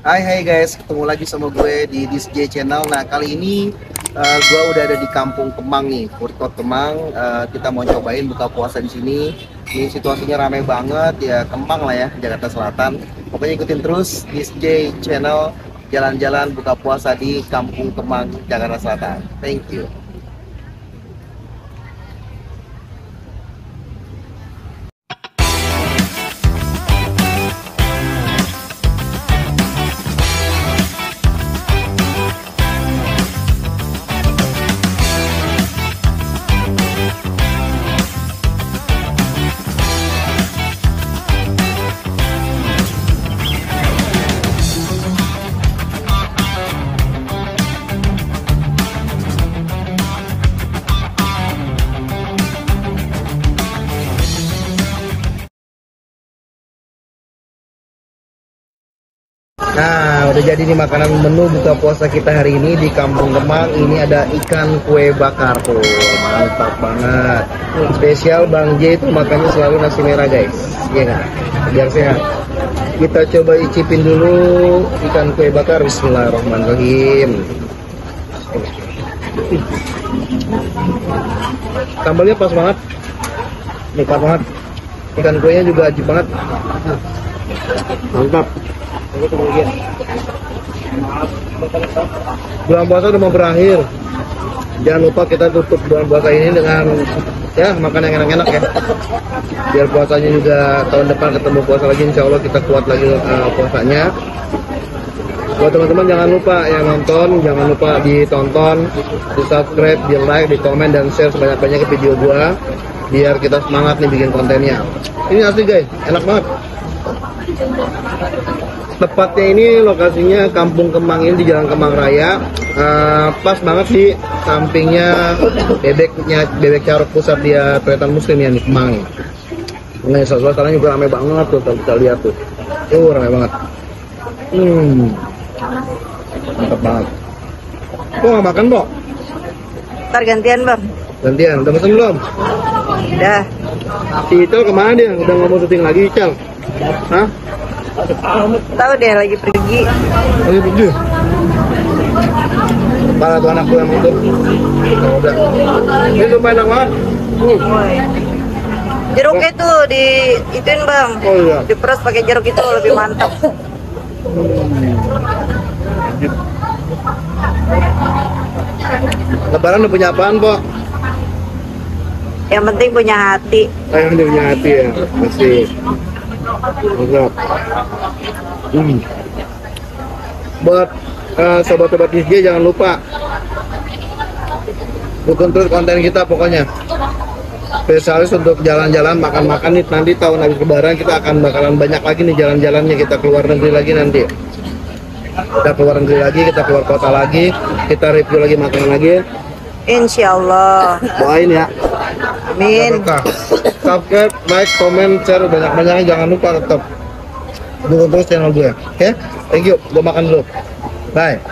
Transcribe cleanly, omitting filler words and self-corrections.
Hai guys, ketemu lagi sama gue di This J Channel. Nah kali ini gue udah ada di Kampung Kemang nih, Food Court Kemang. Kita mau cobain buka puasa di sini. Ini situasinya ramai banget ya, Kemang lah ya, Jakarta Selatan. Pokoknya ikutin terus This J Channel, jalan-jalan buka puasa di Kampung Kemang, Jakarta Selatan. Thank you. Nah, udah jadi nih makanan menu buka puasa kita hari ini di Kampung Kemang. Ini ada ikan kue bakar tuh, mantap banget. Spesial Bang J itu makannya selalu nasi merah guys, iya nggak? Biar sehat. Kita coba icipin dulu ikan kue bakar. Bismillahirrahmanirrahim. Sambalnya pas banget, nikmat banget. Ikan kuenya juga ajib banget, mantap. Bulan puasa udah mau berakhir. Jangan lupa kita tutup bulan puasa ini dengan ya makan yang enak-enak ya. Biar puasanya juga tahun depan ketemu puasa lagi, insya Allah kita kuat lagi puasanya. Buat teman-teman jangan lupa yang nonton, jangan lupa ditonton, di subscribe, di like, di komen dan share sebanyak-banyaknya ke video gua. Biar kita semangat nih bikin kontennya. Ini asli guys, enak banget. Tepatnya ini lokasinya Kampung Kemang ini di Jalan Kemang Raya, pas banget di sampingnya Bebek Carok pusat dia Tretan Muslim yang di Kemang nih. Nah, suasananya juga ramai banget tuh, kita lihat tuh, ramai banget. Mantap banget. Kok nggak makan, Bo? Ntar gantian, Bang. Gantian, udah pesen belum? Udah. Si Ical kemana dia? Udah nggak mau syuting lagi, Ical? Hah? Tahu deh lagi pergi. Lagi pergi? Para tuh anak gue emang tuh. Udah. Ini tuh enak banget. Jeruknya tuh di ituin, Bang. Oh iya. Diperas pakai jeruk itu lebih mantap. Lebaran udah punya apaan, Po? Yang penting punya hati. Yang dia punya hati ya, masih. Mantap. Buat sobat-sobat DJ jangan lupa dukung terus konten kita pokoknya. Spesialis untuk jalan-jalan, makan-makan nih, nanti tahun habis lebaran kita akan bakalan banyak lagi nih jalan-jalannya, kita keluar negeri lagi nanti. Kita keluar negeri lagi, kita keluar kota lagi, kita review lagi makanan lagi. Insya Allah. Doain ya. Amin. Subscribe, like, comment, share banyak-banyaknya, jangan lupa tetap dukung terus channel gue. Oke? Thank you. Gue makan dulu. Bye.